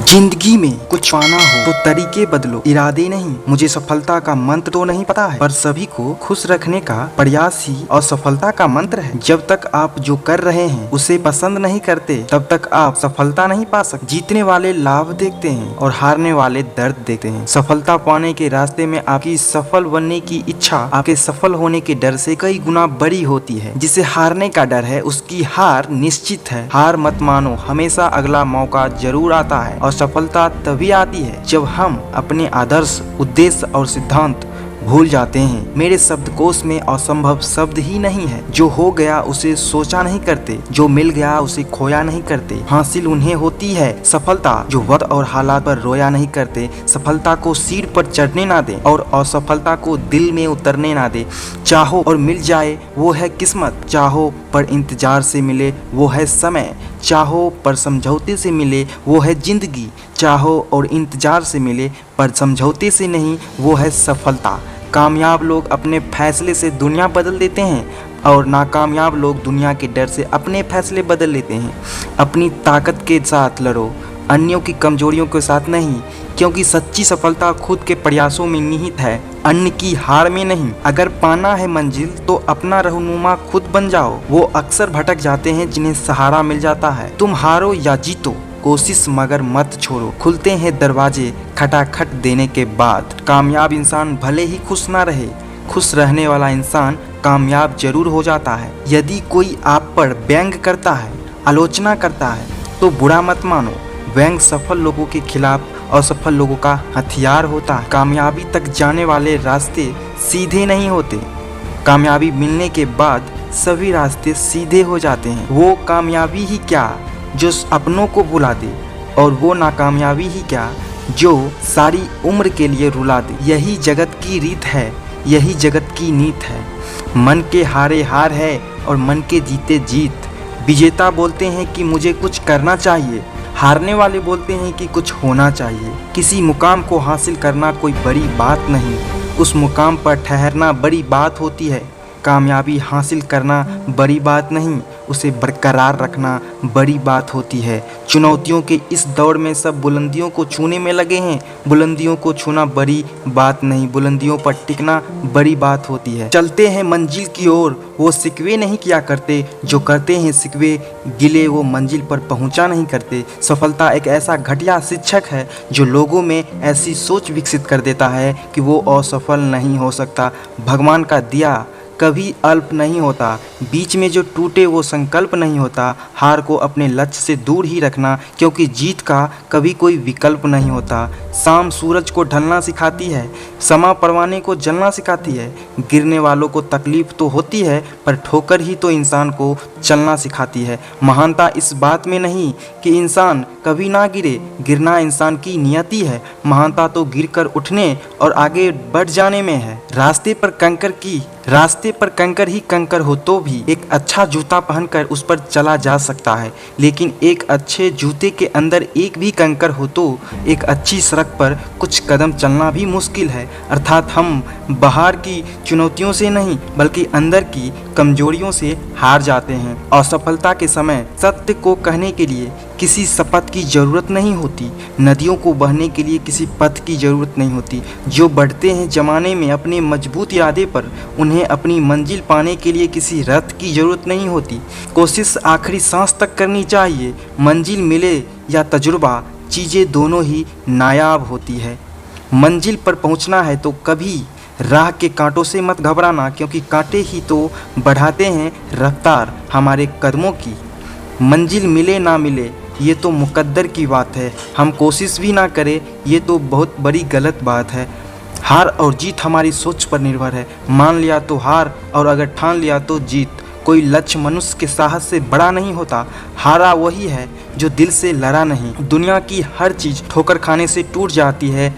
जिंदगी में कुछ पाना हो तो तरीके बदलो, इरादे नहीं। मुझे सफलता का मंत्र तो नहीं पता है, पर सभी को खुश रखने का प्रयास ही और सफलता का मंत्र है। जब तक आप जो कर रहे हैं उसे पसंद नहीं करते, तब तक आप सफलता नहीं पा सकते। जीतने वाले लाभ देखते हैं और हारने वाले दर्द देखते हैं। सफलता पाने के रास्ते में आपकी सफल बनने की इच्छा आपके सफल होने के डर से कई गुना बड़ी होती है। जिसे हारने का डर है उसकी हार निश्चित है। हार मत मानो, हमेशा अगला मौका जरूर आता है। और सफलता तभी आती है जब हम अपने आदर्श, उद्देश्य और सिद्धांत भूल जाते हैं। मेरे शब्दकोश में असंभव शब्द ही नहीं है। जो हो गया उसे सोचा नहीं करते, जो मिल गया उसे खोया नहीं करते। हासिल उन्हें होती है सफलता जो वक्त और हालात पर रोया नहीं करते। सफलता को सीढ़ पर चढ़ने ना दे और असफलता को दिल में उतरने ना दे। चाहो और मिल जाए वो है किस्मत, चाहो पर इंतजार से मिले वो है समय, चाहो पर समझौते से मिले वो है जिंदगी, चाहो और इंतजार से मिले पर समझौते से नहीं वो है सफलता। कामयाब लोग अपने फैसले से दुनिया बदल देते हैं और नाकामयाब लोग दुनिया के डर से अपने फैसले बदल लेते हैं। अपनी ताकत के साथ लड़ो, अन्यों की कमजोरियों के साथ नहीं, क्योंकि सच्ची सफलता खुद के प्रयासों में निहित है, अन्य की हार में नहीं। अगर पाना है मंजिल तो अपना रहनुमा खुद बन जाओ। वो अक्सर भटक जाते हैं जिन्हें सहारा मिल जाता है। तुम हारो या जीतो, कोशिश मगर मत छोड़ो। खुलते हैं दरवाजे खटाखट देने के बाद। कामयाब इंसान भले ही खुश ना रहे, खुश रहने वाला इंसान कामयाब जरूर हो जाता है। यदि कोई आप पर व्यंग करता है, आलोचना करता है तो बुरा मत मानो। व्यंग सफल लोगों के खिलाफ असफल लोगों का हथियार होता है। कामयाबी तक जाने वाले रास्ते सीधे नहीं होते। कामयाबी मिलने के बाद सभी रास्ते सीधे हो जाते हैं। वो कामयाबी ही क्या जो अपनों को भुला दे, और वो नाकामयाबी ही क्या जो सारी उम्र के लिए रुला दे। यही जगत की रीत है, यही जगत की नीत है। मन के हारे हार है और मन के जीते जीत। विजेता बोलते हैं कि मुझे कुछ करना चाहिए, हारने वाले बोलते हैं कि कुछ होना चाहिए। किसी मुकाम को हासिल करना कोई बड़ी बात नहीं, उस मुकाम पर ठहरना बड़ी बात होती है। कामयाबी हासिल करना बड़ी बात नहीं, उसे बरकरार रखना बड़ी बात होती है। चुनौतियों के इस दौर में सब बुलंदियों को छूने में लगे हैं। बुलंदियों को छूना बड़ी बात नहीं, बुलंदियों पर टिकना बड़ी बात होती है। चलते हैं मंजिल की ओर, वो सिकवे नहीं किया करते, जो करते हैं सिकवे गिले वो मंजिल पर पहुंचा नहीं करते। सफलता एक ऐसा घटिया शिक्षक है जो लोगों में ऐसी सोच विकसित कर देता है कि वो असफल नहीं हो सकता। भगवान का दिया कभी अल्प नहीं होता, बीच में जो टूटे वो संकल्प नहीं होता। हार को अपने लक्ष्य से दूर ही रखना, क्योंकि जीत का कभी कोई विकल्प नहीं होता। शाम सूरज को ढलना सिखाती है, समा परवाने को जलना सिखाती है। गिरने वालों को तकलीफ तो होती है, पर ठोकर ही तो इंसान को चलना सिखाती है। महानता इस बात में नहीं कि इंसान कभी ना गिरे, गिरना इंसान की नियति है। महानता तो गिरकर उठने और आगे बढ़ जाने में है। रास्ते पर कंकर ही कंकर हो तो भी एक अच्छा जूता पहनकर उस पर चला जा सकता है, लेकिन एक अच्छे जूते के अंदर एक भी कंकर हो तो एक अच्छी सड़क पर कुछ कदम चलना भी मुश्किल है। अर्थात हम बाहर की चुनौतियों से नहीं बल्कि अंदर की कमजोरियों से हार जाते हैं। असफलता के समय सत्य को कहने के लिए किसी शपथ की जरूरत नहीं होती, नदियों को बहने के लिए किसी पथ की जरूरत नहीं होती। जो बढ़ते हैं जमाने में अपने मजबूत इरादे पर, उन्हें अपनी मंजिल पाने के लिए किसी रथ की जरूरत नहीं होती। कोशिश आखिरी सांस तक करनी चाहिए। मंजिल मिले या तजुर्बा, चीज़ें दोनों ही नायाब होती है। मंजिल पर पहुंचना है तो कभी राह के कांटों से मत घबराना, क्योंकि कांटे ही तो बढ़ाते हैं रफ्तार हमारे कदमों की। मंजिल मिले ना मिले ये तो मुकद्दर की बात है, हम कोशिश भी ना करें ये तो बहुत बड़ी गलत बात है। हार और जीत हमारी सोच पर निर्भर है। मान लिया तो हार और अगर ठान लिया तो जीत। कोई लक्ष्य मनुष्य के साहस से बड़ा नहीं होता। हारा वही है जो दिल से लड़ा नहीं। दुनिया की हर चीज़ ठोकर खाने से टूट जाती है,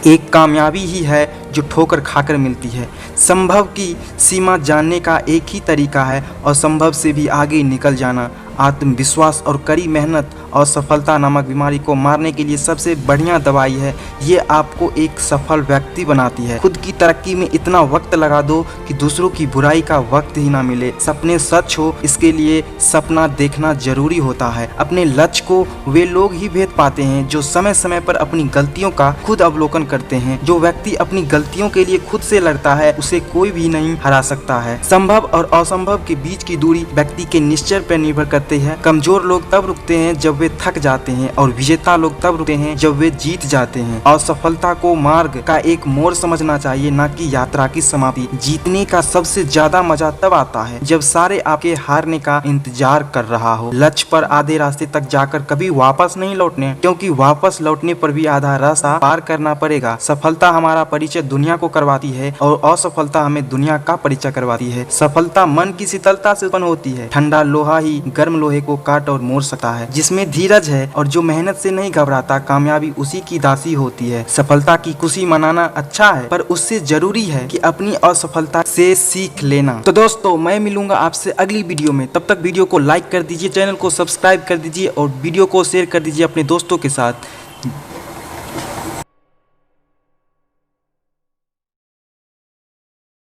एक कामयाबी ही है जो ठोकर खाकर मिलती है। संभव की सीमा जानने का एक ही तरीका है, असंभव से भी आगे निकल जाना। आत्मविश्वास और कड़ी मेहनत और सफलता नामक बीमारी को मारने के लिए सबसे बढ़िया दवाई है। ये आपको एक सफल व्यक्ति बनाती है। खुद की तरक्की में इतना वक्त लगा दो कि दूसरों की बुराई का वक्त ही ना मिले। सपने सच हो, इसके लिए सपना देखना जरूरी होता है। अपने लक्ष्य को वे लोग ही भेद पाते हैं जो समय समय पर अपनी गलतियों का खुद अवलोकन करते हैं। जो व्यक्ति अपनी गलतियों के लिए खुद से लड़ता है उसे कोई भी नहीं हरा सकता है। संभव और असंभव के बीच की दूरी व्यक्ति के निश्चय पर निर्भर करती है। कमजोर लोग तब रुकते हैं जब वे थक जाते हैं और विजेता लोग तब रुकते हैं जब वे जीत जाते हैं। असफलता को मार्ग का एक मोड़ समझना चाहिए, न कि यात्रा की समाप्ति। जीतने का सबसे ज्यादा मजा तब आता है जब सारे आपके हारने का इंतजार कर रहा हो। लक्ष्य पर आधे रास्ते तक जाकर कभी वापस नहीं लौटने, क्योंकि वापस लौटने पर भी आधा रास्ता पार करना पड़ेगा। सफलता हमारा परिचय दुनिया को करवाती है और असफलता हमें दुनिया का परिचय करवाती है। सफलता मन की शीतलता से उत्पन्न होती है। ठंडा लोहा ही गर्म लोहे को काट और मोड़ सकता है। जिसमें धीरज है और जो मेहनत से नहीं घबराता, कामयाबी उसी की दासी होती है। सफलता की खुशी मनाना अच्छा है, पर उससे जरूरी है कि अपनी असफलता से सीख लेना। तो दोस्तों, मैं मिलूंगा आपसे अगली वीडियो में। तब तक वीडियो को लाइक कर दीजिए, चैनल को सब्सक्राइब कर दीजिए और वीडियो को शेयर कर दीजिए अपने दोस्तों के साथ।